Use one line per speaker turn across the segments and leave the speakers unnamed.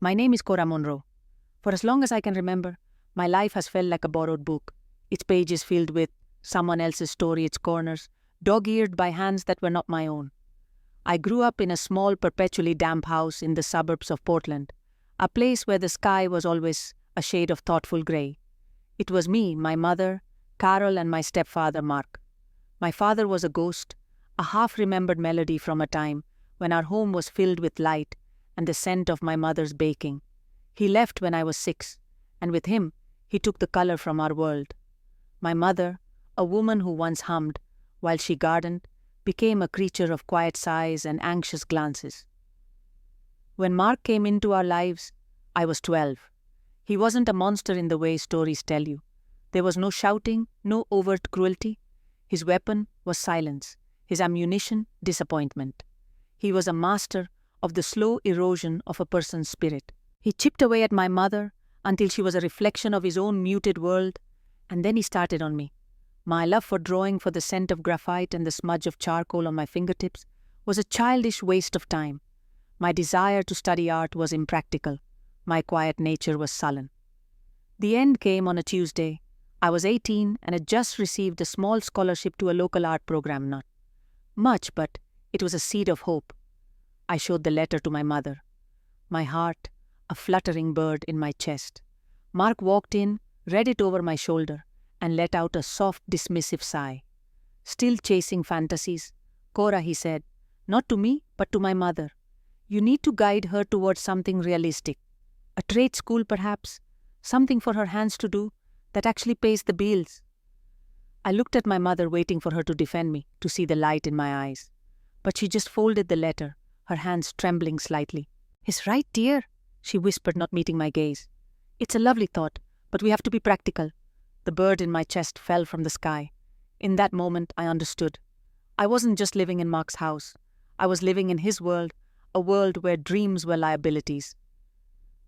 My name is Cora Monroe. For as long as I can remember, my life has felt like a borrowed book, its pages filled with someone else's story, its corners, dog-eared by hands that were not my own. I grew up in a small, perpetually damp house in the suburbs of Portland, a place where the sky was always a shade of thoughtful grey. It was me, my mother, Carol, and my stepfather, Mark. My father was a ghost, a half-remembered melody from a time when our home was filled with light and the scent of my mother's baking. He left when I was 6, and with him, he took the color from our world. My mother, a woman who once hummed while she gardened, became a creature of quiet sighs and anxious glances. When Mark came into our lives, I was 12. He wasn't a monster in the way stories tell you. There was no shouting, no overt cruelty. His weapon was silence, his ammunition disappointment. He was a master of the slow erosion of a person's spirit. He chipped away at my mother until she was a reflection of his own muted world, and then he started on me. My love for drawing, for the scent of graphite and the smudge of charcoal on my fingertips, was a childish waste of time. My desire to study art was impractical. My quiet nature was sullen. The end came on a Tuesday. I was 18 and had just received a small scholarship to a local art program. Not much, but it was a seed of hope. I showed the letter to my mother. My heart, a fluttering bird in my chest. Mark walked in, read it over my shoulder, and let out a soft, dismissive sigh. Still chasing fantasies? Cora, he said, not to me, but to my mother. You need to guide her towards something realistic. A trade school, perhaps? Something for her hands to do that actually pays the bills. I looked at my mother, waiting for her to defend me, to see the light in my eyes. But she just folded the letter, her hands trembling slightly. "He's right, dear," she whispered, not meeting my gaze. "It's a lovely thought, but we have to be practical." The bird in my chest fell from the sky. In that moment, I understood. I wasn't just living in Mark's house. I was living in his world, a world where dreams were liabilities.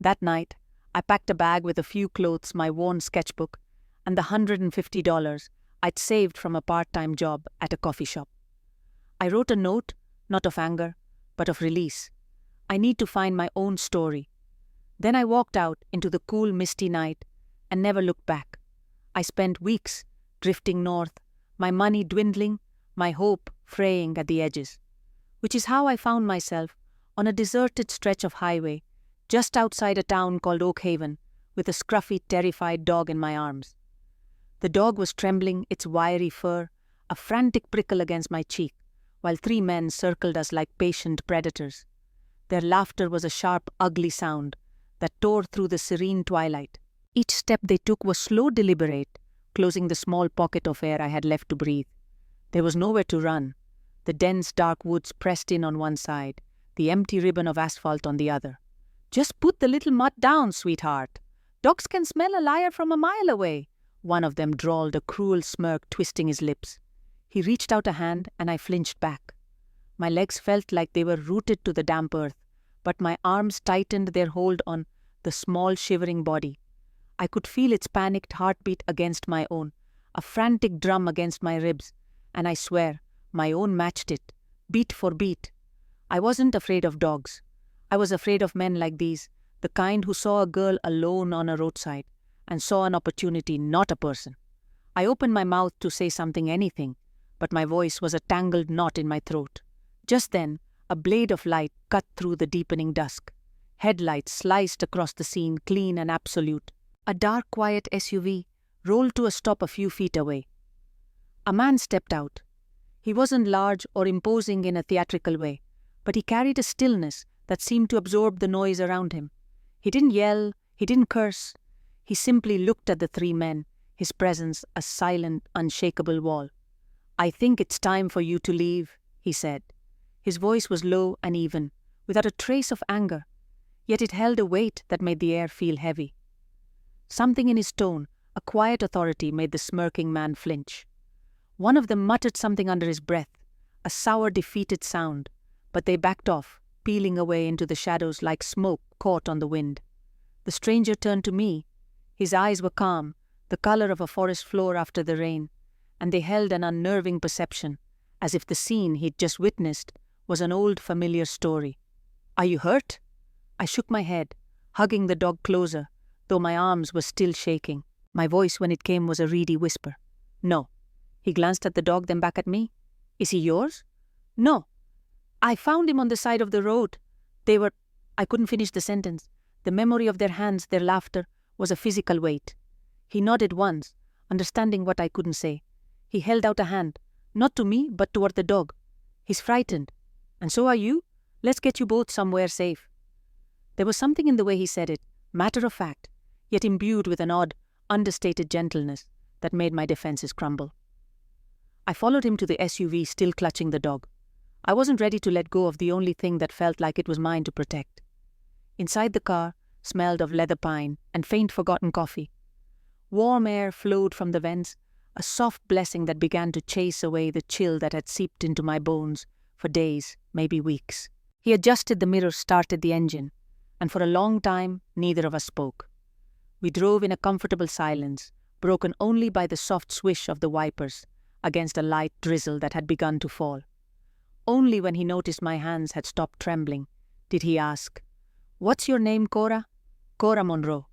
That night, I packed a bag with a few clothes, my worn sketchbook, and the $150 I'd saved from a part-time job at a coffee shop. I wrote a note, not of anger, but of release. I need to find my own story. Then I walked out into the cool, misty night and never looked back. I spent weeks drifting north, my money dwindling, my hope fraying at the edges. Which is how I found myself on a deserted stretch of highway just outside a town called Oak Haven, with a scruffy, terrified dog in my arms. The dog was trembling, its wiry fur a frantic prickle against my cheek, while 3 men circled us like patient predators. Their laughter was a sharp, ugly sound that tore through the serene twilight. Each step they took was slow, deliberate, closing the small pocket of air I had left to breathe. There was nowhere to run. The dense, dark woods pressed in on one side, the empty ribbon of asphalt on the other. "Just put the little mutt down, sweetheart. Dogs can smell a liar from a mile away," one of them drawled, a cruel smirk twisting his lips. He reached out a hand, and I flinched back. My legs felt like they were rooted to the damp earth, but my arms tightened their hold on the small, shivering body. I could feel its panicked heartbeat against my own, a frantic drum against my ribs, and I swear, my own matched it, beat for beat. I wasn't afraid of dogs. I was afraid of men like these, the kind who saw a girl alone on a roadside and saw an opportunity, not a person. I opened my mouth to say something, anything, but my voice was a tangled knot in my throat. Just then, a blade of light cut through the deepening dusk. Headlights sliced across the scene, clean and absolute. A dark, quiet SUV rolled to a stop a few feet away. A man stepped out. He wasn't large or imposing in a theatrical way, but he carried a stillness that seemed to absorb the noise around him. He didn't yell, he didn't curse. He simply looked at the 3 men, his presence a silent, unshakable wall. "I think it's time for you to leave," he said. His voice was low and even, without a trace of anger, yet it held a weight that made the air feel heavy. Something in his tone, a quiet authority, made the smirking man flinch. One of them muttered something under his breath, a sour, defeated sound, but they backed off, peeling away into the shadows like smoke caught on the wind. The stranger turned to me. His eyes were calm, the color of a forest floor after the rain, and they held an unnerving perception, as if the scene he'd just witnessed was an old familiar story. "Are you hurt?" I shook my head. hugging the dog closer, though my arms were still shaking. My voice, when it came, was a reedy whisper. No. He glanced at the dog, then back at me. Is he yours? No. I found him on the side of the road. I couldn't finish the sentence. The memory of their hands, their laughter, was a physical weight. He nodded once, understanding what I couldn't say. He held out a hand, not to me, but toward the dog. He's frightened. And so are you? Let's get you both somewhere safe. There was something in the way he said it, matter of fact, yet imbued with an odd, understated gentleness that made my defenses crumble. I followed him to the SUV, still clutching the dog. I wasn't ready to let go of the only thing that felt like it was mine to protect. Inside the car smelled of leather pine and faint forgotten coffee. Warm air flowed from the vents, a soft blessing that began to chase away the chill that had seeped into my bones for days, maybe weeks. He adjusted the mirrors, started the engine, and for a long time neither of us spoke. We drove in a comfortable silence, broken only by the soft swish of the wipers against a light drizzle that had begun to fall. Only when he noticed my hands had stopped trembling did he ask, "What's your name, Cora?" "Cora Monroe."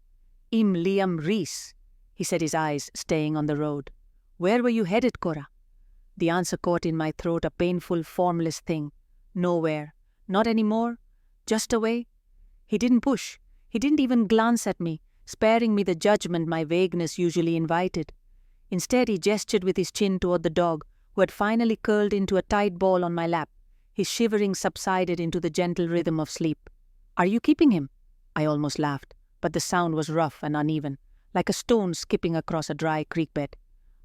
"I'm Liam Reese," he said, his eyes staying on the road. "Where were you headed, Cora?" The answer caught in my throat, a painful, formless thing. Nowhere. Not anymore. Just away. He didn't push. He didn't even glance at me, sparing me the judgment my vagueness usually invited. Instead, he gestured with his chin toward the dog, who had finally curled into a tight ball on my lap. His shivering subsided into the gentle rhythm of sleep. "Are you keeping him?" I almost laughed, but the sound was rough and uneven, like a stone skipping across a dry creek bed.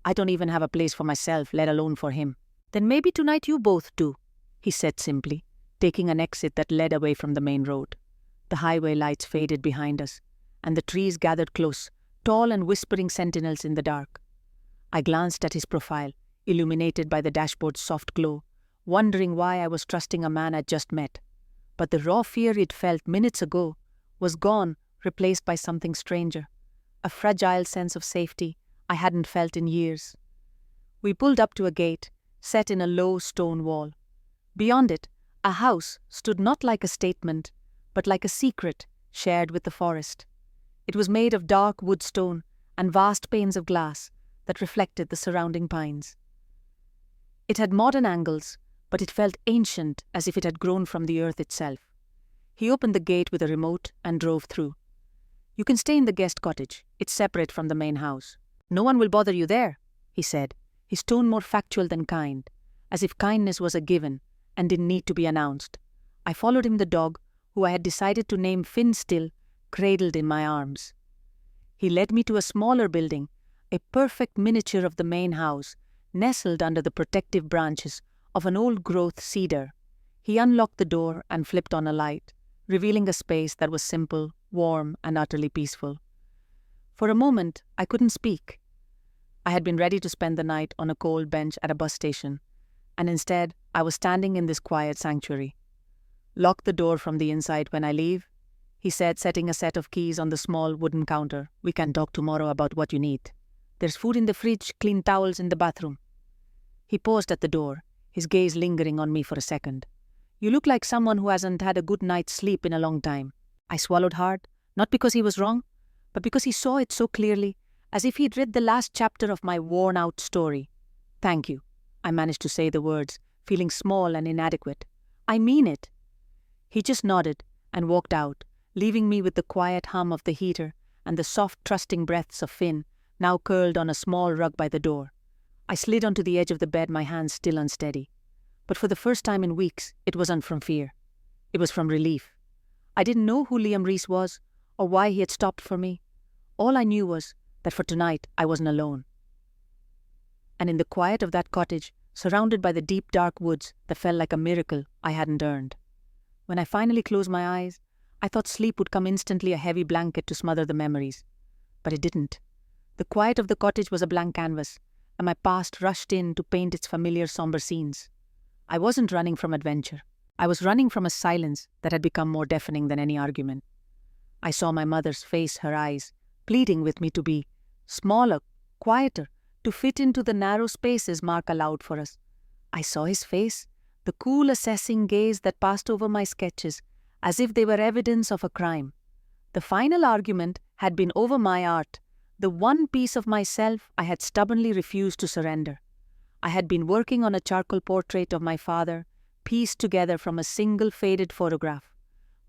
"I don't even have a place for myself, let alone for him." "Then maybe tonight you both do," he said simply, taking an exit that led away from the main road. The highway lights faded behind us, and the trees gathered close, tall and whispering sentinels in the dark. I glanced at his profile, illuminated by the dashboard's soft glow, wondering why I was trusting a man I'd just met. But the raw fear it felt minutes ago was gone, replaced by something stranger, a fragile sense of safety I hadn't felt in years. We pulled up to a gate, set in a low stone wall. Beyond it, a house stood not like a statement, but like a secret shared with the forest. It was made of dark wood stone and vast panes of glass that reflected the surrounding pines. It had modern angles, but it felt ancient, as if it had grown from the earth itself. He opened the gate with a remote and drove through. "You can stay in the guest cottage. It's separate from the main house. No one will bother you there," he said, his tone more factual than kind, as if kindness was a given and didn't need to be announced. I followed him, the dog, who I had decided to name Finn still, cradled in my arms. He led me to a smaller building, a perfect miniature of the main house, nestled under the protective branches of an old-growth cedar. He unlocked the door and flipped on a light, revealing a space that was simple, warm, and utterly peaceful. For a moment, I couldn't speak. I had been ready to spend the night on a cold bench at a bus station, and instead I was standing in this quiet sanctuary. "Lock the door from the inside when I leave," he said, setting a set of keys on the small wooden counter. "We can talk tomorrow about what you need. There's food in the fridge, clean towels in the bathroom." He paused at the door, his gaze lingering on me for a second. "You look like someone who hasn't had a good night's sleep in a long time." I swallowed hard, not because he was wrong, but because he saw it so clearly, as if he'd read the last chapter of my worn-out story. "Thank you," I managed to say the words, feeling small and inadequate. "I mean it." He just nodded and walked out, leaving me with the quiet hum of the heater and the soft, trusting breaths of Finn, now curled on a small rug by the door. I slid onto the edge of the bed, my hands still unsteady. But for the first time in weeks, it wasn't from fear. It was from relief. I didn't know who Liam Reese was, or why he had stopped for me. All I knew was that for tonight I wasn't alone. And in the quiet of that cottage, surrounded by the deep dark woods that felt like a miracle I hadn't earned. When I finally closed my eyes, I thought sleep would come instantly, a heavy blanket to smother the memories. But it didn't. The quiet of the cottage was a blank canvas, and my past rushed in to paint its familiar somber scenes. I wasn't running from adventure. I was running from a silence that had become more deafening than any argument. I saw my mother's face, her eyes, pleading with me to be smaller, quieter, to fit into the narrow spaces Mark allowed for us. I saw his face, the cool, assessing gaze that passed over my sketches, as if they were evidence of a crime. The final argument had been over my art, the one piece of myself I had stubbornly refused to surrender. I had been working on a charcoal portrait of my father, pieced together from a single faded photograph.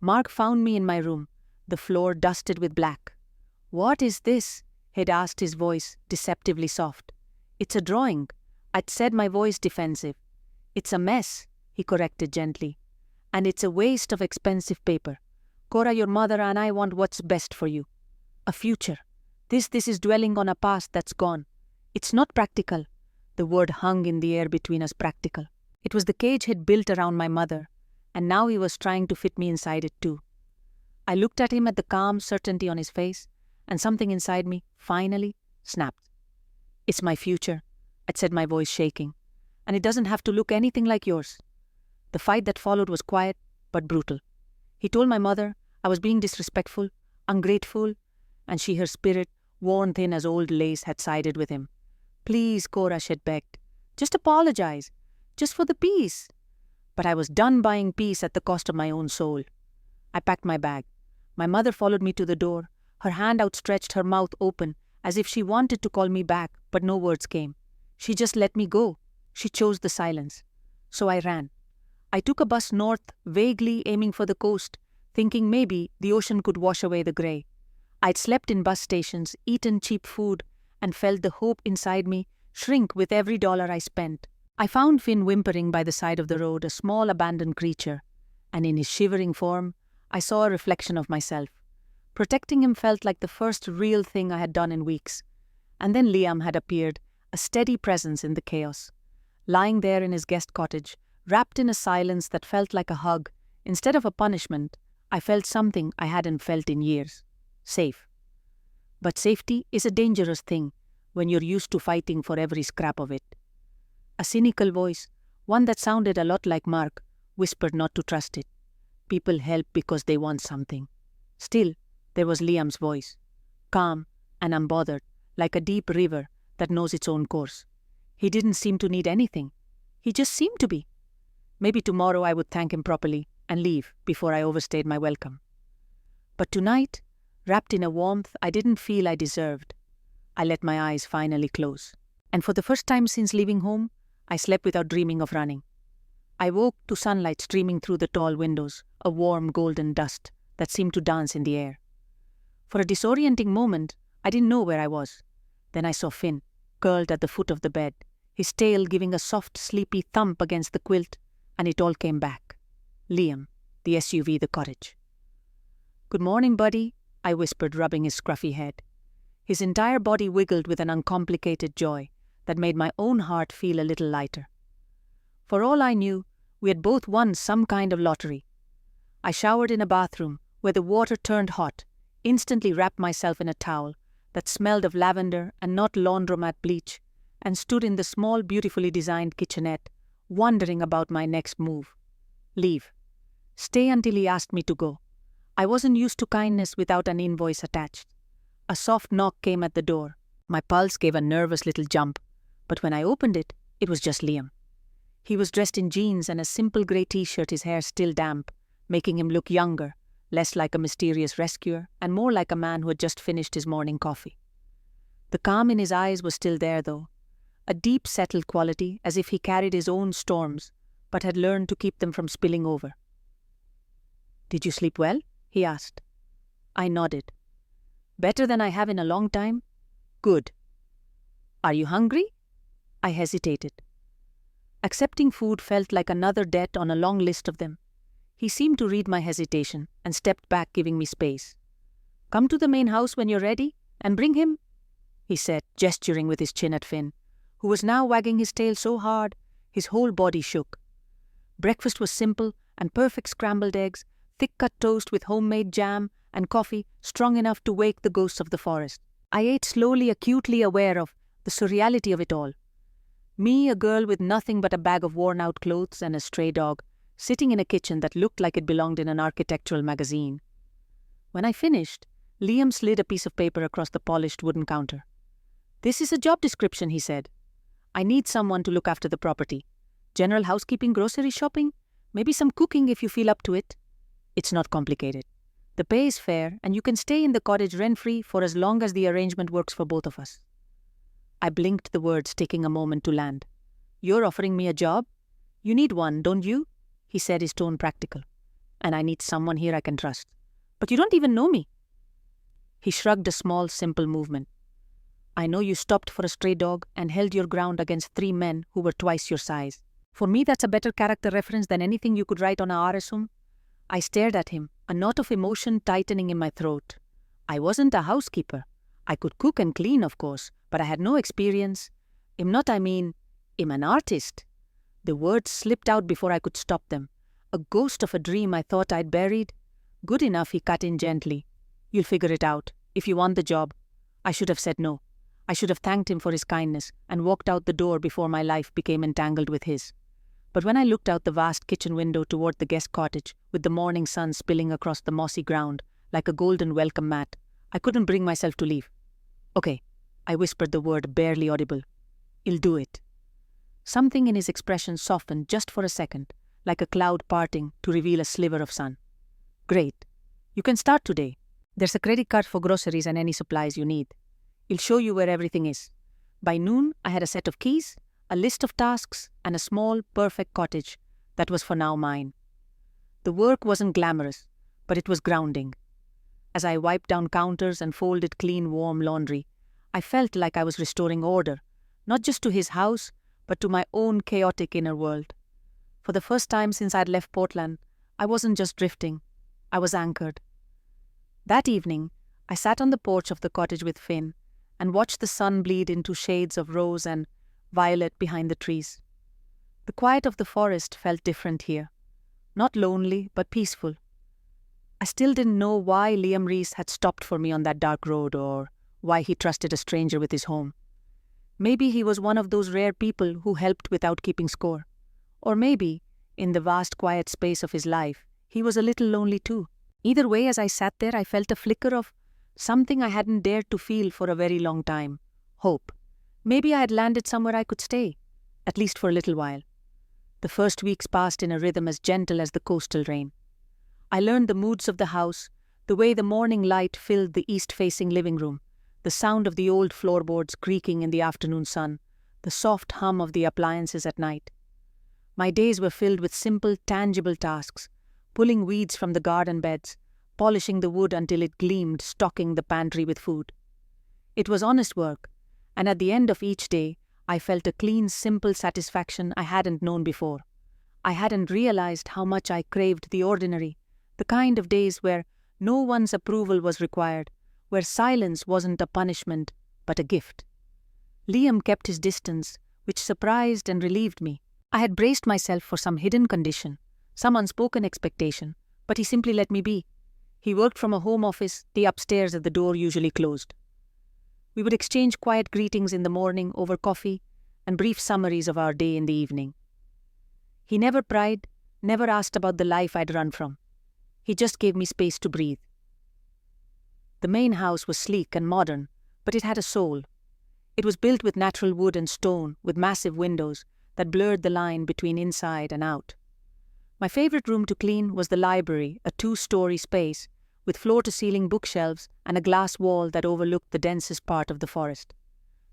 Mark found me in my room, the floor dusted with black. "What is this?" he'd asked, his voice deceptively soft. "It's a drawing," I'd said, my voice defensive. "It's a mess," he corrected gently. "And it's a waste of expensive paper. Cora, your mother and I want what's best for you. A future. This is dwelling on a past that's gone. It's not practical." The word hung in the air between us, practical. It was the cage he'd built around my mother, and now he was trying to fit me inside it too. I looked at him, at the calm certainty on his face, and something inside me, finally, snapped. "It's my future," I'd said, my voice shaking. "And it doesn't have to look anything like yours." The fight that followed was quiet, but brutal. He told my mother I was being disrespectful, ungrateful, and she, her spirit, worn thin as old lace, had sided with him. "Please, Cora," she'd begged. "Just apologize. Just for the peace." But I was done buying peace at the cost of my own soul. I packed my bag. My mother followed me to the door, her hand outstretched, her mouth open, as if she wanted to call me back, but no words came. She just let me go. She chose the silence. So I ran. I took a bus north, vaguely aiming for the coast, thinking maybe the ocean could wash away the grey. I'd slept in bus stations, eaten cheap food, and felt the hope inside me shrink with every dollar I spent. I found Finn whimpering by the side of the road, a small abandoned creature, and in his shivering form, I saw a reflection of myself. Protecting him felt like the first real thing I had done in weeks. And then Liam had appeared, a steady presence in the chaos. Lying there in his guest cottage, wrapped in a silence that felt like a hug, instead of a punishment, I felt something I hadn't felt in years. Safe. But safety is a dangerous thing when you're used to fighting for every scrap of it. A cynical voice, one that sounded a lot like Mark, whispered not to trust it. People help because they want something. Still, there was Liam's voice, calm and unbothered, like a deep river that knows its own course. He didn't seem to need anything. He just seemed to be. Maybe tomorrow I would thank him properly and leave before I overstayed my welcome. But tonight, wrapped in a warmth I didn't feel I deserved, I let my eyes finally close. And for the first time since leaving home, I slept without dreaming of running. I woke to sunlight streaming through the tall windows, a warm golden dust that seemed to dance in the air. For a disorienting moment, I didn't know where I was. Then I saw Finn, curled at the foot of the bed, his tail giving a soft, sleepy thump against the quilt, and it all came back. Liam, the SUV, the cottage. "Good morning, buddy," I whispered, rubbing his scruffy head. His entire body wiggled with an uncomplicated joy that made my own heart feel a little lighter. For all I knew, we had both won some kind of lottery. I showered in a bathroom where the water turned hot, instantly wrapped myself in a towel that smelled of lavender and not laundromat bleach, and stood in the small, beautifully designed kitchenette, wondering about my next move. Leave. Stay until he asked me to go. I wasn't used to kindness without an invoice attached. A soft knock came at the door. My pulse gave a nervous little jump, but when I opened it, it was just Liam. He was dressed in jeans and a simple grey t-shirt, his hair still damp, making him look younger, less like a mysterious rescuer, and more like a man who had just finished his morning coffee. The calm in his eyes was still there, though, a deep, settled quality, as if he carried his own storms, but had learned to keep them from spilling over. "Did you sleep well?" he asked. I nodded. "Better than I have in a long time?" "Good." "Are you hungry?" I hesitated. Accepting food felt like another debt on a long list of them. He seemed to read my hesitation and stepped back, giving me space. "Come to the main house when you're ready, and bring him," he said, gesturing with his chin at Finn, who was now wagging his tail so hard his whole body shook. Breakfast was simple and perfect: scrambled eggs, thick-cut toast with homemade jam, and coffee strong enough to wake the ghosts of the forest. I ate slowly, acutely aware of the surreality of it all. Me, a girl with nothing but a bag of worn-out clothes and a stray dog, sitting in a kitchen that looked like it belonged in an architectural magazine. When I finished, Liam slid a piece of paper across the polished wooden counter. "This is a job description," he said. "I need someone to look after the property. General housekeeping, grocery shopping, maybe some cooking if you feel up to it. It's not complicated. The pay is fair, and you can stay in the cottage rent-free for as long as the arrangement works for both of us. I blinked the words, taking a moment to land. You're offering me a job? You need one, don't you? He said, his tone practical. And I need someone here I can trust. But you don't even know me. He shrugged a small, simple movement. I know you stopped for a stray dog and held your ground against 3 men who were twice your size. For me, that's a better character reference than anything you could write on a resume. I stared at him, a knot of emotion tightening in my throat. I wasn't a housekeeper. I could cook and clean, of course, but I had no experience. I'm an artist. The words slipped out before I could stop them. A ghost of a dream I thought I'd buried. Good enough, he cut in gently. You'll figure it out, if you want the job. I should have said no. I should have thanked him for his kindness and walked out the door before my life became entangled with his. But when I looked out the vast kitchen window toward the guest cottage, with the morning sun spilling across the mossy ground like a golden welcome mat, I couldn't bring myself to leave. Okay, I whispered the word, barely audible. I'll do it. Something in his expression softened just for a second, like a cloud parting to reveal a sliver of sun. Great. You can start today. There's a credit card for groceries and any supplies you need. I'll show you where everything is. By noon, I had a set of keys, a list of tasks, and a small, perfect cottage that was for now mine. The work wasn't glamorous, but it was grounding. As I wiped down counters and folded clean, warm laundry, I felt like I was restoring order, not just to his house, but to my own chaotic inner world. For the first time since I'd left Portland, I wasn't just drifting, I was anchored. That evening, I sat on the porch of the cottage with Finn and watched the sun bleed into shades of rose and violet behind the trees. The quiet of the forest felt different here. Not lonely, but peaceful. I still didn't know why Liam Reese had stopped for me on that dark road or why he trusted a stranger with his home. Maybe he was one of those rare people who helped without keeping score. Or maybe, in the vast quiet space of his life, he was a little lonely too. Either way, as I sat there, I felt a flicker of something I hadn't dared to feel for a very long time. Hope. Maybe I had landed somewhere I could stay, at least for a little while. The first weeks passed in a rhythm as gentle as the coastal rain. I learned the moods of the house, the way the morning light filled the east-facing living room, the sound of the old floorboards creaking in the afternoon sun, the soft hum of the appliances at night. My days were filled with simple, tangible tasks, pulling weeds from the garden beds, polishing the wood until it gleamed, stocking the pantry with food. It was honest work, and at the end of each day, I felt a clean, simple satisfaction I hadn't known before. I hadn't realized how much I craved the ordinary, the kind of days where no one's approval was required, where silence wasn't a punishment, but a gift. Liam kept his distance, which surprised and relieved me. I had braced myself for some hidden condition, some unspoken expectation, but he simply let me be. He worked from a home office, the upstairs at the door usually closed. We would exchange quiet greetings in the morning over coffee and brief summaries of our day in the evening. He never pried, never asked about the life I'd run from. He just gave me space to breathe. The main house was sleek and modern, but it had a soul. It was built with natural wood and stone, with massive windows that blurred the line between inside and out. My favorite room to clean was the library, a 2-story space, with floor-to-ceiling bookshelves and a glass wall that overlooked the densest part of the forest.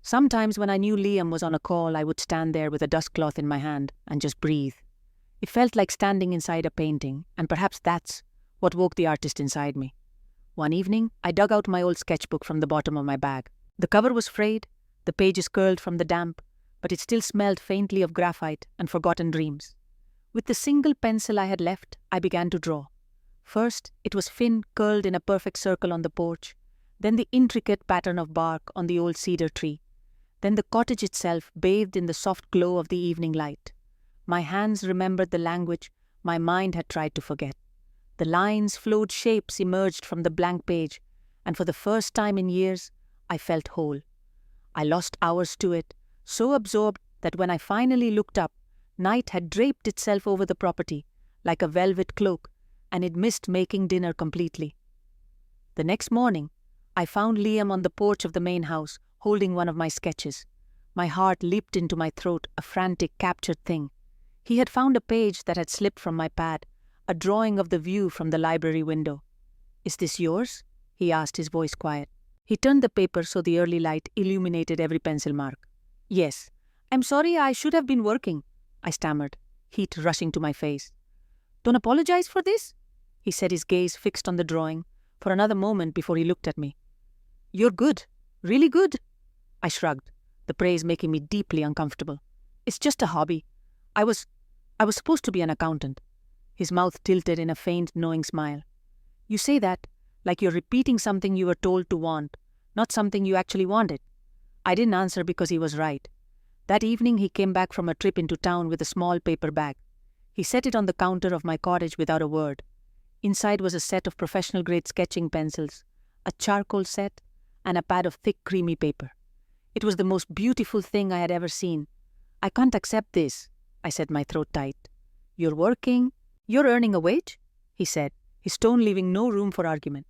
Sometimes when I knew Liam was on a call, I would stand there with a dustcloth in my hand and just breathe. It felt like standing inside a painting, and perhaps that's what woke the artist inside me. One evening, I dug out my old sketchbook from the bottom of my bag. The cover was frayed, the pages curled from the damp, but it still smelled faintly of graphite and forgotten dreams. With the single pencil I had left, I began to draw. First, it was Finn curled in a perfect circle on the porch, then the intricate pattern of bark on the old cedar tree, then the cottage itself bathed in the soft glow of the evening light. My hands remembered the language my mind had tried to forget. The lines, flowed shapes emerged from the blank page, and for the first time in years, I felt whole. I lost hours to it, so absorbed that when I finally looked up, night had draped itself over the property, like a velvet cloak, and it missed making dinner completely. The next morning, I found Liam on the porch of the main house, holding one of my sketches. My heart leaped into my throat, a frantic, captured thing. He had found a page that had slipped from my pad, a drawing of the view from the library window. "Is this yours?" he asked, his voice quiet. He turned the paper so the early light illuminated every pencil mark. "Yes. I'm sorry, I should have been working," I stammered, heat rushing to my face. "Don't apologize for this," he said, his gaze fixed on the drawing for another moment before he looked at me. "You're good. Really good." I shrugged, the praise making me deeply uncomfortable. "It's just a hobby. I was supposed to be an accountant." His mouth tilted in a faint, knowing smile. "You say that like you're repeating something you were told to want, not something you actually wanted." I didn't answer because he was right. That evening he came back from a trip into town with a small paper bag. He set it on the counter of my cottage without a word. Inside was a set of professional-grade sketching pencils, a charcoal set, and a pad of thick, creamy paper. It was the most beautiful thing I had ever seen. "I can't accept this," I said, my throat tight. "You're working. You're earning a wage," he said, his tone leaving no room for argument.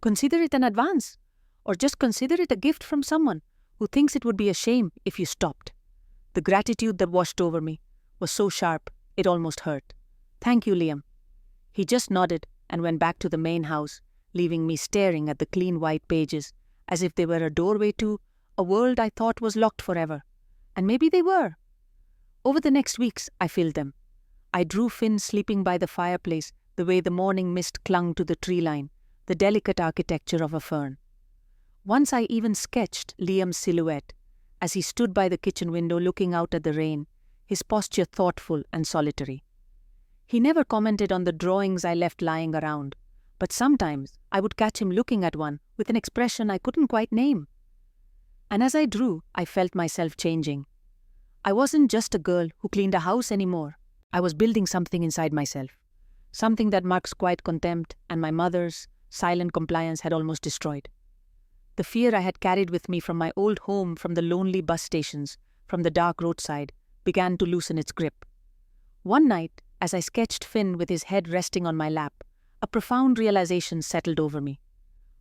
"Consider it an advance, or just consider it a gift from someone who thinks it would be a shame if you stopped." The gratitude that washed over me was so sharp it almost hurt. "Thank you, Liam." He just nodded and went back to the main house, leaving me staring at the clean white pages as if they were a doorway to a world I thought was locked forever. And maybe they were. Over the next weeks, I filled them. I drew Finn sleeping by the fireplace, the way the morning mist clung to the tree line, the delicate architecture of a fern. Once I even sketched Liam's silhouette as he stood by the kitchen window looking out at the rain, his posture thoughtful and solitary. He never commented on the drawings I left lying around, but sometimes I would catch him looking at one with an expression I couldn't quite name. And as I drew, I felt myself changing. I wasn't just a girl who cleaned a house anymore. I was building something inside myself, something that Mark's quiet contempt and my mother's silent compliance had almost destroyed. The fear I had carried with me from my old home, from the lonely bus stations, from the dark roadside, began to loosen its grip. One night, as I sketched Finn with his head resting on my lap, a profound realization settled over me.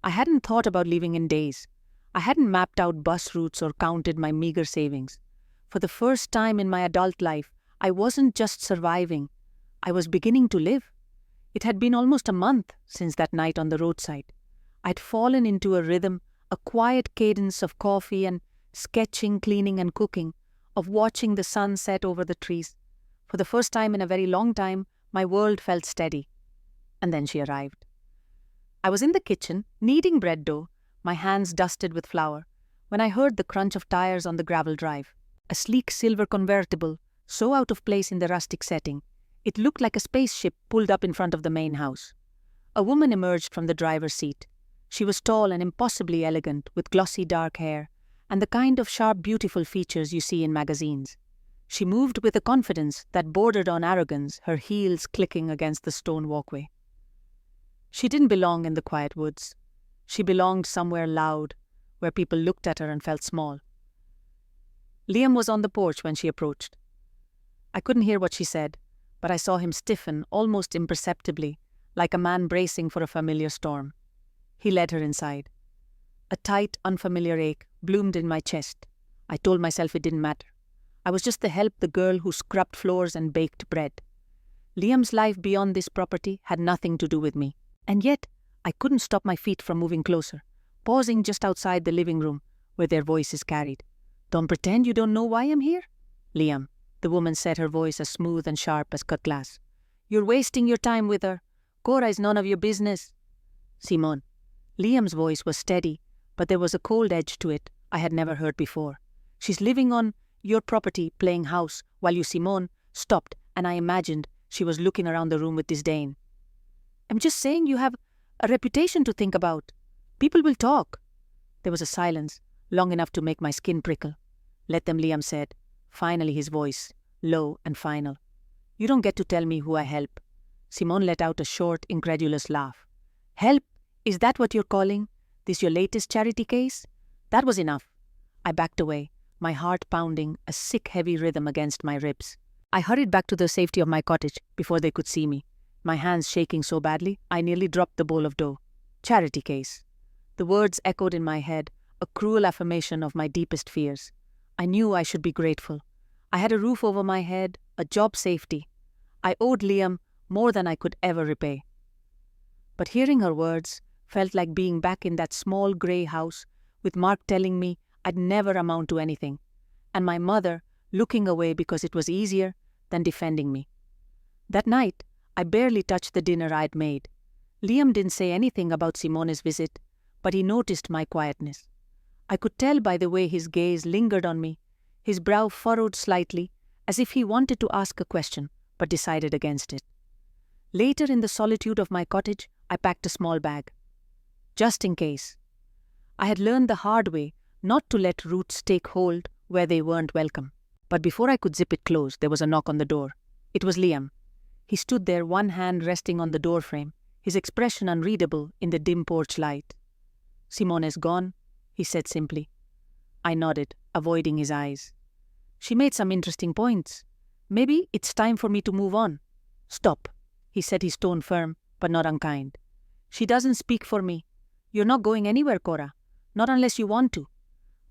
I hadn't thought about leaving in days. I hadn't mapped out bus routes or counted my meager savings. For the first time in my adult life, I wasn't just surviving. I was beginning to live. It had been almost a month since that night on the roadside. I'd fallen into a rhythm, a quiet cadence of coffee and sketching, cleaning and cooking, of watching the sun set over the trees. For the first time in a very long time, my world felt steady. And then she arrived. I was in the kitchen, kneading bread dough, my hands dusted with flour, when I heard the crunch of tires on the gravel drive. A sleek silver convertible, so out of place in the rustic setting, it looked like a spaceship pulled up in front of the main house. A woman emerged from the driver's seat. She was tall and impossibly elegant, with glossy dark hair, and the kind of sharp, beautiful features you see in magazines. She moved with a confidence that bordered on arrogance, her heels clicking against the stone walkway. She didn't belong in the quiet woods. She belonged somewhere loud, where people looked at her and felt small. Liam was on the porch when she approached. I couldn't hear what she said, but I saw him stiffen almost imperceptibly, like a man bracing for a familiar storm. He led her inside. A tight, unfamiliar ache bloomed in my chest. I told myself it didn't matter. I was just the girl who scrubbed floors and baked bread. Liam's life beyond this property had nothing to do with me. And yet, I couldn't stop my feet from moving closer, pausing just outside the living room, where their voices carried. "Don't pretend you don't know why I'm here, Liam," the woman said, her voice as smooth and sharp as cut glass. "You're wasting your time with her. Cora is none of your business." "Simone." Liam's voice was steady, but there was a cold edge to it I had never heard before. "She's living on your property, playing house, while you," Simone stopped, and I imagined she was looking around the room with disdain. "I'm just saying you have a reputation to think about. People will talk." There was a silence, long enough to make my skin prickle. "Let them," Liam said, finally, his voice low and final. "You don't get to tell me who I help." Simone let out a short, incredulous laugh. "Help? Is that what you're calling this your latest charity case?" That was enough. I backed away, my heart pounding a sick, heavy rhythm against my ribs. I hurried back to the safety of my cottage before they could see me, my hands shaking so badly I nearly dropped the bowl of dough. Charity case. The words echoed in my head, a cruel affirmation of my deepest fears. I knew I should be grateful. I had a roof over my head, a job safety. I owed Liam more than I could ever repay. But hearing her words felt like being back in that small grey house with Mark telling me I'd never amount to anything, and my mother looking away because it was easier than defending me. That night, I barely touched the dinner I'd made. Liam didn't say anything about Simone's visit, but he noticed my quietness. I could tell by the way his gaze lingered on me, his brow furrowed slightly, as if he wanted to ask a question, but decided against it. Later in the solitude of my cottage, I packed a small bag. Just in case. I had learned the hard way not to let roots take hold where they weren't welcome. But before I could zip it closed, there was a knock on the door. It was Liam. He stood there, one hand resting on the doorframe, his expression unreadable in the dim porch light. "Simone's gone," he said simply. I nodded, avoiding his eyes. "She made some interesting points. Maybe it's time for me to move on." "Stop," he said, his tone firm, but not unkind. "She doesn't speak for me. You're not going anywhere, Cora. Not unless you want to."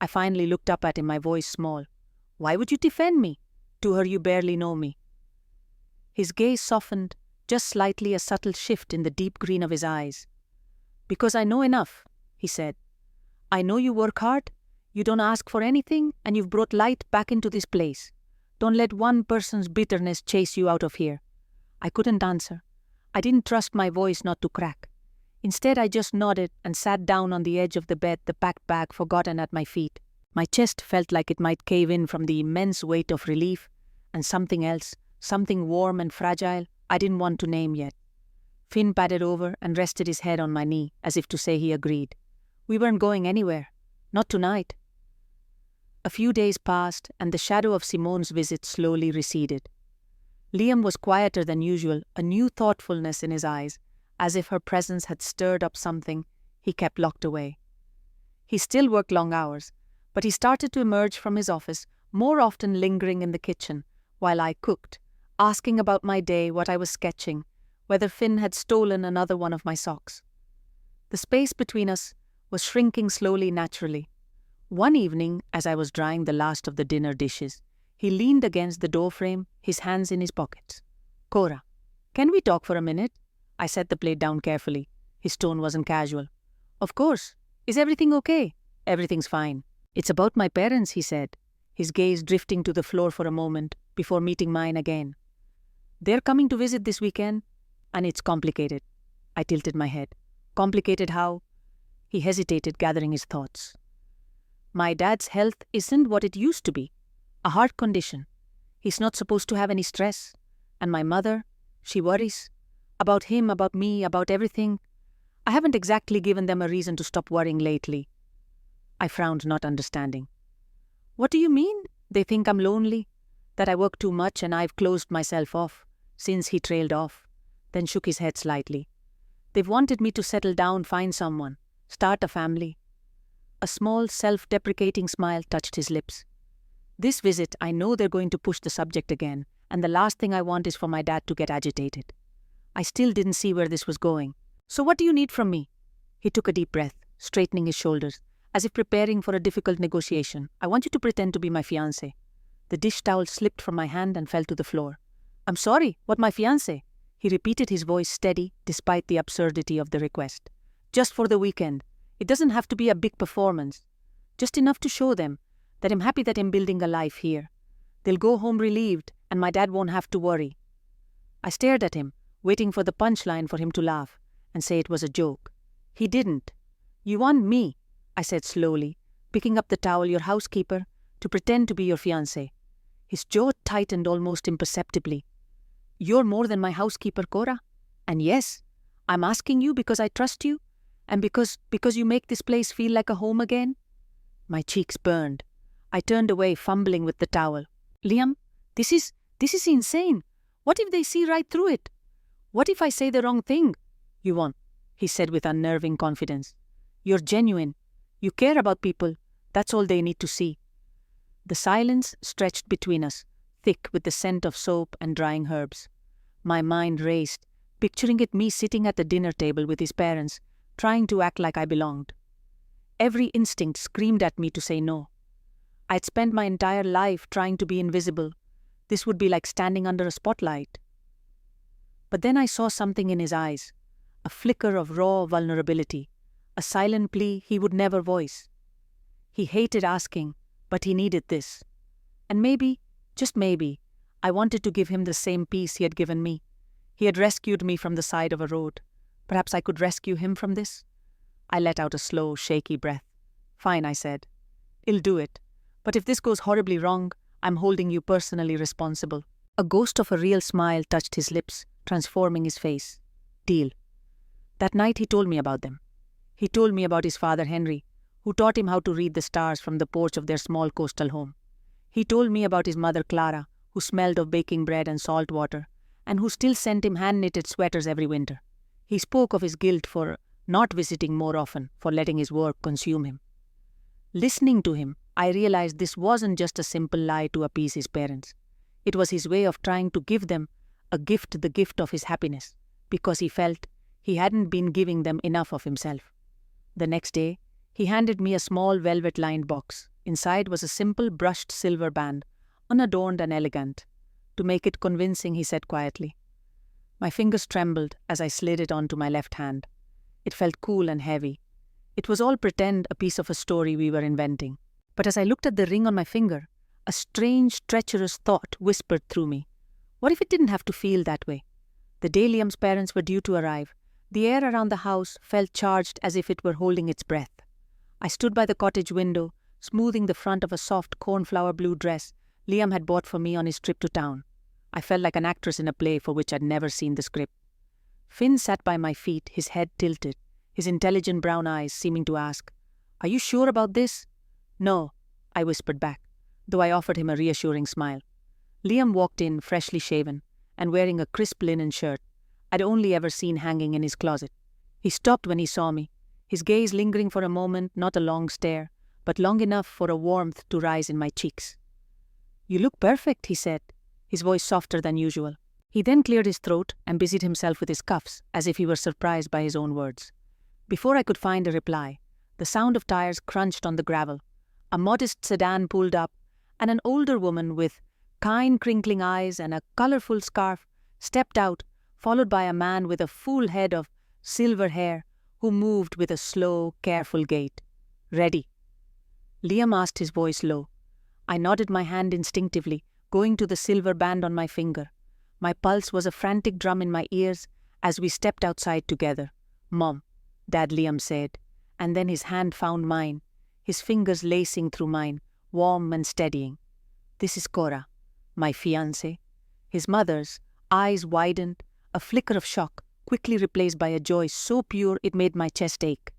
I finally looked up at him, my voice small. "Why would you defend me? To her you barely know me." His gaze softened, just slightly, a subtle shift in the deep green of his eyes. "Because I know enough," he said. "I know you work hard, you don't ask for anything, and you've brought light back into this place. Don't let one person's bitterness chase you out of here." I couldn't answer. I didn't trust my voice not to crack. Instead, I just nodded and sat down on the edge of the bed, the packed bag forgotten at my feet. My chest felt like it might cave in from the immense weight of relief, and something else, something warm and fragile, I didn't want to name yet. Finn padded over and rested his head on my knee, as if to say he agreed. We weren't going anywhere. Not tonight. A few days passed, and the shadow of Simone's visit slowly receded. Liam was quieter than usual, a new thoughtfulness in his eyes, as if her presence had stirred up something he kept locked away. He still worked long hours, but he started to emerge from his office, more often lingering in the kitchen, while I cooked, asking about my day, what I was sketching, whether Finn had stolen another one of my socks. The space between us was shrinking slowly, naturally. One evening, as I was drying the last of the dinner dishes, he leaned against the doorframe, his hands in his pockets. "Cora, can we talk for a minute?" I set the plate down carefully. His tone wasn't casual. "Of course. Is everything okay?" "Everything's fine." "It's about my parents," he said, his gaze drifting to the floor for a moment before meeting mine again. "They're coming to visit this weekend, and it's complicated." I tilted my head. "Complicated how?" He hesitated, gathering his thoughts. "My dad's health isn't what it used to be. A heart condition. He's not supposed to have any stress. And my mother, she worries. About him, about me, about everything. I haven't exactly given them a reason to stop worrying lately." I frowned, not understanding. "What do you mean? They think I'm lonely? That I work too much and I've closed myself off?" Since he trailed off, then shook his head slightly. "They've wanted me to settle down, find someone, start a family." A small, self-deprecating smile touched his lips. "This visit, I know they're going to push the subject again, and the last thing I want is for my dad to get agitated." I still didn't see where this was going. "So what do you need from me?" He took a deep breath, straightening his shoulders, as if preparing for a difficult negotiation. "I want you to pretend to be my fiancé." The dish towel slipped from my hand and fell to the floor. "I'm sorry, what, my fiancé?" He repeated, his voice steady despite the absurdity of the request. "Just for the weekend. It doesn't have to be a big performance. Just enough to show them that I'm happy that I'm building a life here. They'll go home relieved, and my dad won't have to worry." I stared at him, waiting for the punchline for him to laugh and say it was a joke. He didn't. "You want me," I said slowly, picking up the towel, "your housekeeper, to pretend to be your fiancé." His jaw tightened almost imperceptibly. "You're more than my housekeeper, Cora. And yes, I'm asking you because I trust you, and because you make this place feel like a home again." My cheeks burned. I turned away, fumbling with the towel. "Liam, this is insane. What if they see right through it? What if I say the wrong thing?" "You won't," he said with unnerving confidence. "You're genuine. You care about people. That's all they need to see." The silence stretched between us, thick with the scent of soap and drying herbs. My mind raced, picturing it me sitting at the dinner table with his parents, trying to act like I belonged. Every instinct screamed at me to say no. I'd spent my entire life trying to be invisible. This would be like standing under a spotlight. But then I saw something in his eyes, a a flicker of raw vulnerability, a silent plea he would never voice. He hated asking, but he needed this. And maybe, just maybe, I wanted to give him the same peace he had given me. He had rescued me from the side of a road. Perhaps I could rescue him from this? I let out a slow, shaky breath. Fine, I said. I'll do it. But if this goes horribly wrong, I'm holding you personally responsible. A ghost of a real smile touched his lips, transforming his face. Deal. That night he told me about them. He told me about his father Henry, who taught him how to read the stars from the porch of their small coastal home. He told me about his mother Clara, who smelled of baking bread and salt water, and who still sent him hand-knitted sweaters every winter. He spoke of his guilt for not visiting more often, for letting his work consume him. Listening to him, I realized this wasn't just a simple lie to appease his parents. It was his way of trying to give them the gift of his happiness, because he felt he hadn't been giving them enough of himself. The next day, he handed me a small velvet-lined box. Inside was a simple brushed silver band, unadorned and elegant. To make it convincing, he said quietly. My fingers trembled as I slid it onto my left hand. It felt cool and heavy. It was all pretend, a piece of a story we were inventing. But as I looked at the ring on my finger, a strange, treacherous thought whispered through me. What if it didn't have to feel that way? The day Liam's parents were due to arrive, the air around the house felt charged as if it were holding its breath. I stood by the cottage window, smoothing the front of a soft cornflower blue dress Liam had bought for me on his trip to town. I felt like an actress in a play for which I'd never seen the script. Finn sat by my feet, his head tilted, his intelligent brown eyes seeming to ask, Are you sure about this? No, I whispered back, though I offered him a reassuring smile. Liam walked in, freshly shaven, and wearing a crisp linen shirt I'd only ever seen hanging in his closet. He stopped when he saw me, his gaze lingering for a moment, not a long stare, but long enough for a warmth to rise in my cheeks. You look perfect, he said, his voice softer than usual. He then cleared his throat and busied himself with his cuffs, as if he were surprised by his own words. Before I could find a reply, the sound of tires crunched on the gravel. A modest sedan pulled up, and an older woman with kind crinkling eyes and a colorful scarf stepped out, followed by a man with a full head of silver hair who moved with a slow, careful gait. Ready? Liam asked, his voice low. I nodded my hand instinctively, going to the silver band on my finger. My pulse was a frantic drum in my ears as we stepped outside together. Mom, Dad, Liam said, and then his hand found mine, his fingers lacing through mine, warm and steadying. This is Cora, my fiancée. His mother's eyes widened, a flicker of shock, quickly replaced by a joy so pure it made my chest ache.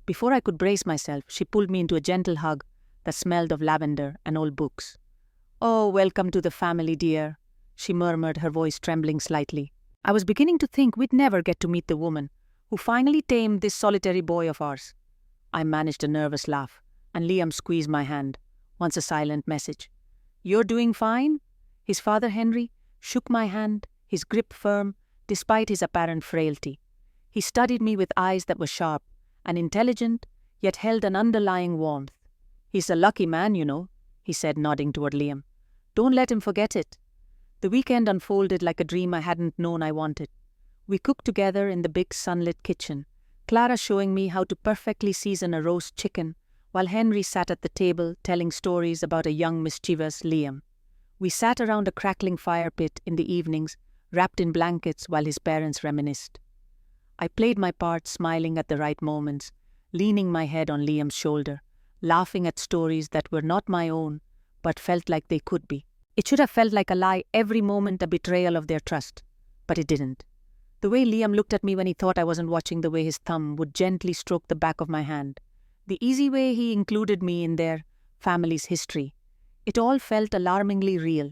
Before I could brace myself, she pulled me into a gentle hug that smelled of lavender and old books. Oh, welcome to the family, dear, she murmured, her voice trembling slightly. I was beginning to think we'd never get to meet the woman who finally tamed this solitary boy of ours. I managed a nervous laugh, and Liam squeezed my hand, once a silent message. You're doing fine? His father Henry shook my hand, his grip firm, despite his apparent frailty. He studied me with eyes that were sharp and intelligent, yet held an underlying warmth. He's a lucky man, you know, he said, nodding toward Liam. Don't let him forget it. The weekend unfolded like a dream I hadn't known I wanted. We cooked together in the big sunlit kitchen, Clara showing me how to perfectly season a roast chicken, while Henry sat at the table telling stories about a young mischievous Liam. We sat around a crackling fire pit in the evenings, wrapped in blankets while his parents reminisced. I played my part, smiling at the right moments, leaning my head on Liam's shoulder, laughing at stories that were not my own, but felt like they could be. It should have felt like a lie, every moment a betrayal of their trust, but it didn't. The way Liam looked at me when he thought I wasn't watching, the way his thumb would gently stroke the back of my hand, the easy way he included me in their family's history. It all felt alarmingly real.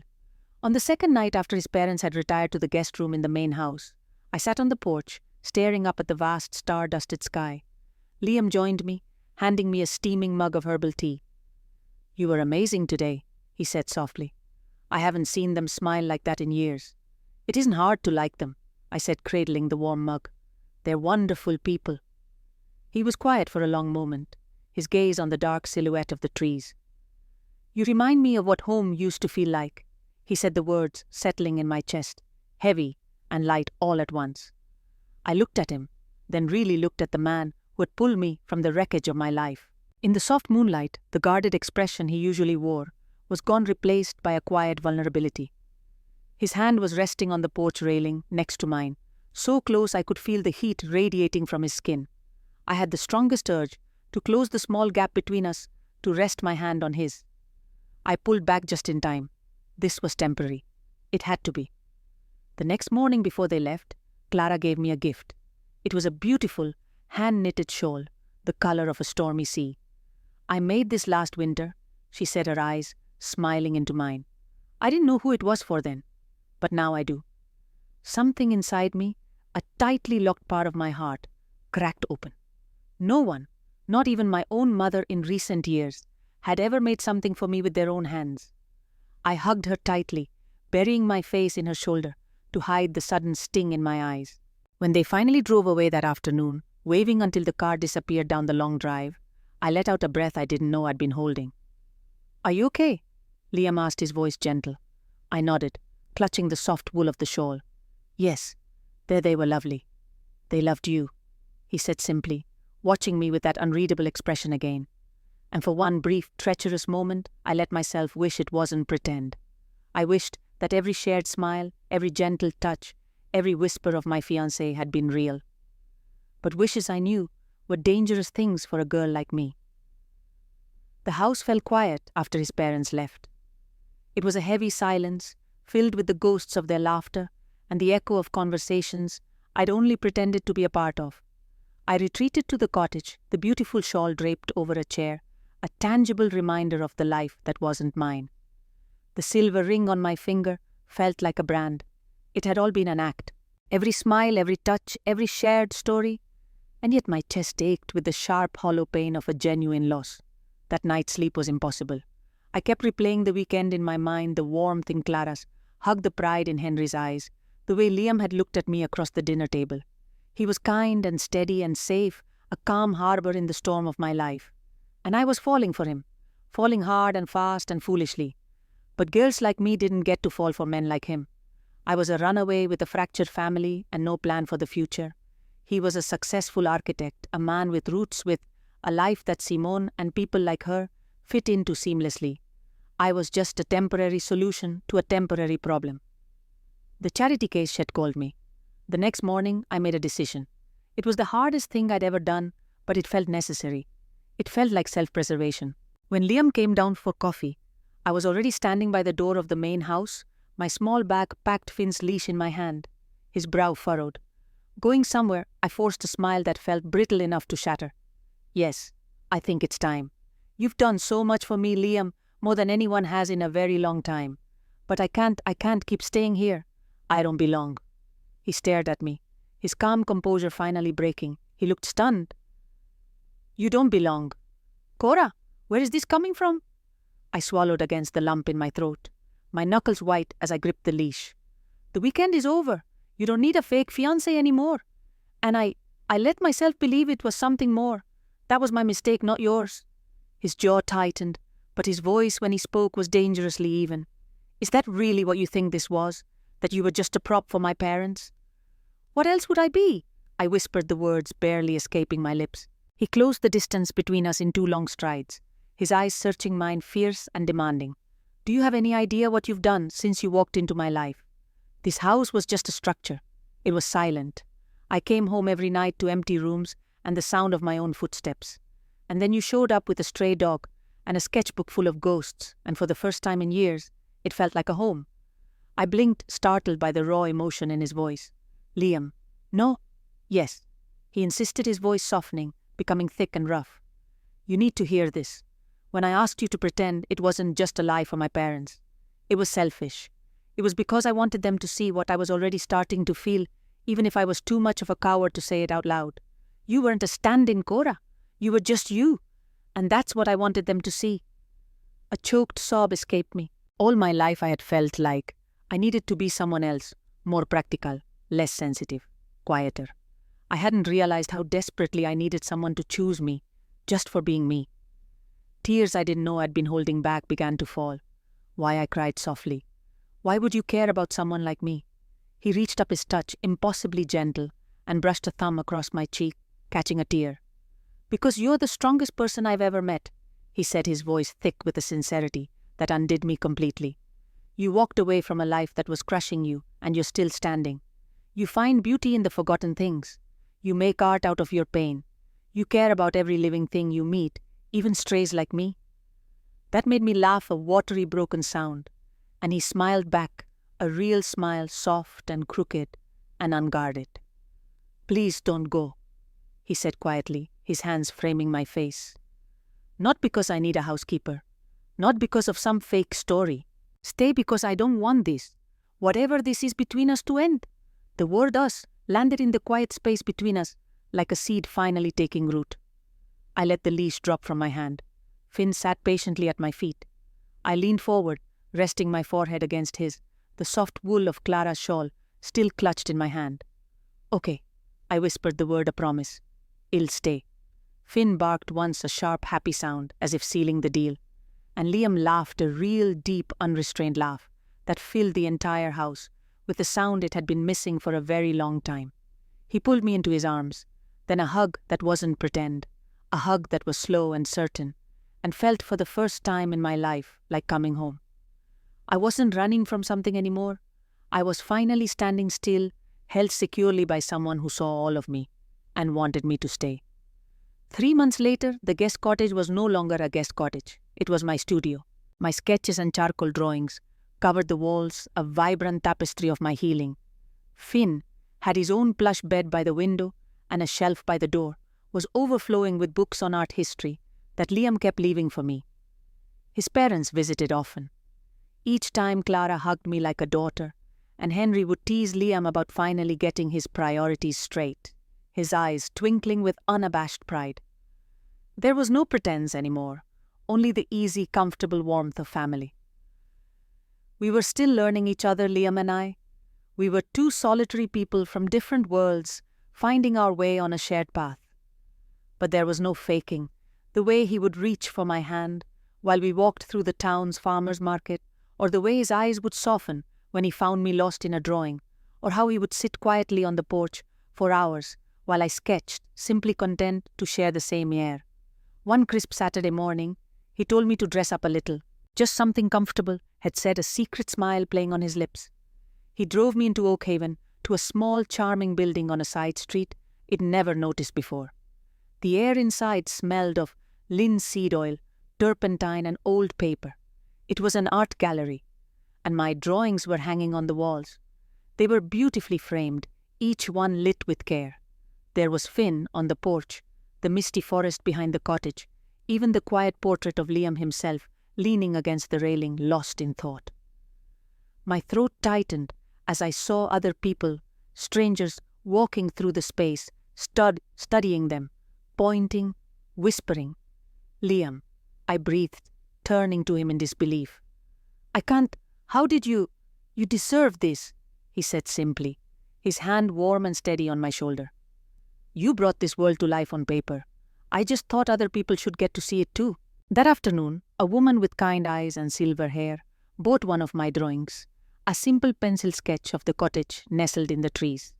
On the second night after his parents had retired to the guest room in the main house, I sat on the porch, staring up at the vast star-dusted sky. Liam joined me, handing me a steaming mug of herbal tea. You were amazing today, he said softly. I haven't seen them smile like that in years. It isn't hard to like them, I said, cradling the warm mug. They're wonderful people. He was quiet for a long moment, his gaze on the dark silhouette of the trees. You remind me of what home used to feel like, he said, the words settling in my chest, heavy and light all at once. I looked at him, then really looked at the man who had pulled me from the wreckage of my life. In the soft moonlight, the guarded expression he usually wore was gone, replaced by a quiet vulnerability. His hand was resting on the porch railing next to mine, so close I could feel the heat radiating from his skin. I had the strongest urge to close the small gap between us, to rest my hand on his. I pulled back just in time. This was temporary. It had to be. The next morning before they left, Clara gave me a gift. It was a beautiful, hand-knitted shawl, the color of a stormy sea. "I made this last winter," she said, her eyes smiling into mine. I didn't know who it was for then, but now I do. Something inside me, a tightly locked part of my heart, cracked open. No one, not even my own mother in recent years, had ever made something for me with their own hands. I hugged her tightly, burying my face in her shoulder to hide the sudden sting in my eyes. When they finally drove away that afternoon, waving until the car disappeared down the long drive, I let out a breath I didn't know I'd been holding. "Are you okay?" Liam asked, his voice gentle. I nodded, clutching the soft wool of the shawl. "Yes, there they were lovely. They loved you," he said simply, watching me with that unreadable expression again. And for one brief, treacherous moment, I let myself wish it wasn't pretend. I wished that every shared smile, every gentle touch, every whisper of my fiancé had been real. But wishes, I knew, were dangerous things for a girl like me. The house fell quiet after his parents left. It was a heavy silence, filled with the ghosts of their laughter and the echo of conversations I'd only pretended to be a part of. I retreated to the cottage, the beautiful shawl draped over a chair, a tangible reminder of the life that wasn't mine. The silver ring on my finger felt like a brand. It had all been an act. Every smile, every touch, every shared story. And yet my chest ached with the sharp, hollow pain of a genuine loss. That night's sleep was impossible. I kept replaying the weekend in my mind, the warmth in Clara's hug, the pride in Henry's eyes, the way Liam had looked at me across the dinner table. He was kind and steady and safe, a calm harbor in the storm of my life. And I was falling for him, falling hard and fast and foolishly. But girls like me didn't get to fall for men like him. I was a runaway with a fractured family and no plan for the future. He was a successful architect, a man with roots, with a life that Simone and people like her fit into seamlessly. I was just a temporary solution to a temporary problem. The charity case shed called me. The next morning, I made a decision. It was the hardest thing I'd ever done, but it felt necessary. It felt like self-preservation. When Liam came down for coffee, I was already standing by the door of the main house, my small bag packed Finn's leash in my hand, his brow furrowed. Going somewhere, I forced a smile that felt brittle enough to shatter. "Yes, I think it's time. You've done so much for me, Liam, more than anyone has in a very long time. But I can't keep staying here. I don't belong." He stared at me, his calm composure finally breaking. He looked stunned. "You don't belong? Cora, where is this coming from?" I swallowed against the lump in my throat, my knuckles white as I gripped the leash. "The weekend is over. You don't need a fake fiancé anymore." And I let myself believe it was something more. That was my mistake, not yours. His jaw tightened, but his voice when he spoke was dangerously even. "Is that really what you think this was? That you were just a prop for my parents?" "What else would I be?" I whispered the words barely escaping my lips. He closed the distance between us in 2 long strides, his eyes searching mine, fierce and demanding. "Do you have any idea what you've done since you walked into my life? This house was just a structure. It was silent. I came home every night to empty rooms and the sound of my own footsteps. And then you showed up with a stray dog and a sketchbook full of ghosts, and for the first time in years, it felt like a home." I blinked, startled by the raw emotion in his voice. "Liam, no?" "Yes." He insisted, his voice softening, becoming thick and rough. "You need to hear this. When I asked you to pretend, it wasn't just a lie for my parents. It was selfish. It was because I wanted them to see what I was already starting to feel, even if I was too much of a coward to say it out loud. You weren't a stand-in, Cora. You were just you. And that's what I wanted them to see." A choked sob escaped me. All my life I had felt like I needed to be someone else, more practical, less sensitive, quieter. I hadn't realized how desperately I needed someone to choose me, just for being me. Tears I didn't know I'd been holding back began to fall. Why, I cried softly. "Why would you care about someone like me?" He reached up, his touch impossibly gentle, and brushed a thumb across my cheek, catching a tear. "Because you're the strongest person I've ever met," he said, his voice thick with a sincerity that undid me completely. "You walked away from a life that was crushing you, and you're still standing. You find beauty in the forgotten things. You make art out of your pain. You care about every living thing you meet, even strays like me." That made me laugh a watery, broken sound, and he smiled back, a real smile, soft and crooked and unguarded. "Please don't go," he said quietly, his hands framing my face. "Not because I need a housekeeper. Not because of some fake story. Stay because I don't want this, whatever this is between us, to end." The word "us" landed in the quiet space between us, like a seed finally taking root. I let the leash drop from my hand. Finn sat patiently at my feet. I leaned forward, resting my forehead against his, the soft wool of Clara's shawl still clutched in my hand. "Okay," I whispered the word a promise. "I'll stay." Finn barked once, a sharp, happy sound, as if sealing the deal. And Liam laughed, a real, deep, unrestrained laugh that filled the entire house, with a sound it had been missing for a very long time. He pulled me into his arms, then a hug that wasn't pretend, a hug that was slow and certain, and felt for the first time in my life like coming home. I wasn't running from something anymore. I was finally standing still, held securely by someone who saw all of me and wanted me to stay. 3 months later, the guest cottage was no longer a guest cottage. It was my studio. My sketches and charcoal drawings covered the walls, a vibrant tapestry of my healing. Finn had his own plush bed by the window, and a shelf by the door was overflowing with books on art history that Liam kept leaving for me. His parents visited often. Each time Clara hugged me like a daughter, and Henry would tease Liam about finally getting his priorities straight, his eyes twinkling with unabashed pride. There was no pretense anymore, only the easy, comfortable warmth of family. We were still learning each other, Liam and I. We were two solitary people from different worlds, finding our way on a shared path. But there was no faking, the way he would reach for my hand while we walked through the town's farmer's market, or the way his eyes would soften when he found me lost in a drawing, or how he would sit quietly on the porch for hours while I sketched, simply content to share the same air. One crisp Saturday morning, he told me to dress up a little. Just something comfortable, had said, a secret smile playing on his lips. He drove me into Oakhaven, to a small, charming building on a side street I'd never noticed before. The air inside smelled of linseed oil, turpentine, and old paper. It was an art gallery, and my drawings were hanging on the walls. They were beautifully framed, each one lit with care. There was Finn on the porch, the misty forest behind the cottage, even the quiet portrait of Liam himself leaning against the railing, lost in thought. My throat tightened as I saw other people, strangers, walking through the space, studying them, pointing, whispering. "Liam," I breathed, turning to him in disbelief. "I can't. How did you deserve this," he said simply, his hand warm and steady on my shoulder. "You brought this world to life on paper. I just thought other people should get to see it too." That afternoon, a woman with kind eyes and silver hair bought one of my drawings, a simple pencil sketch of the cottage nestled in the trees.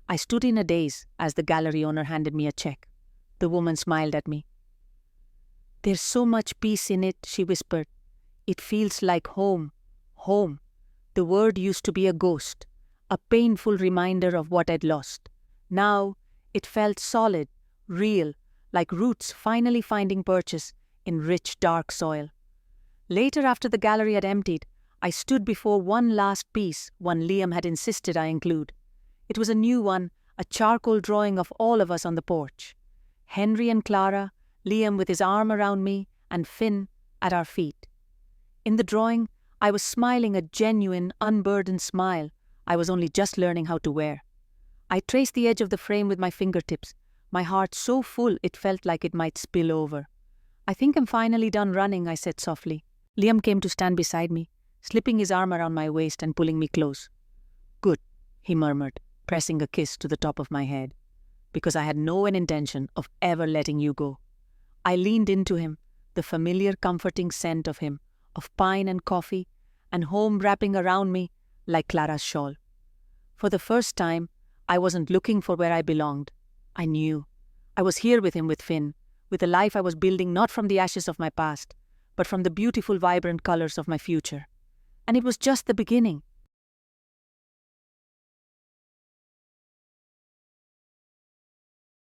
I stood in a daze as the gallery owner handed me a check. The woman smiled at me. "There's so much peace in it," she whispered. "It feels like home. Home." The word used to be a ghost, a painful reminder of what I'd lost. Now, it felt solid, real, like roots finally finding purchase in rich, dark soil. Later, after the gallery had emptied, I stood before one last piece, one Liam had insisted I include. It was a new one, a charcoal drawing of all of us on the porch. Henry and Clara, Liam with his arm around me, and Finn at our feet. In the drawing, I was smiling a genuine, unburdened smile I was only just learning how to wear. I traced the edge of the frame with my fingertips, my heart so full it felt like it might spill over. "I think I'm finally done running," I said softly. Liam came to stand beside me, slipping his arm around my waist and pulling me close. "Good," he murmured, pressing a kiss to the top of my head, "because I had no intention of ever letting you go." I leaned into him, the familiar comforting scent of him, of pine and coffee, and home wrapping around me like Clara's shawl. For the first time, I wasn't looking for where I belonged. I knew. I was here with him, with Finn, with a life I was building not from the ashes of my past, but from the beautiful, vibrant colors of my future. And it was just the beginning.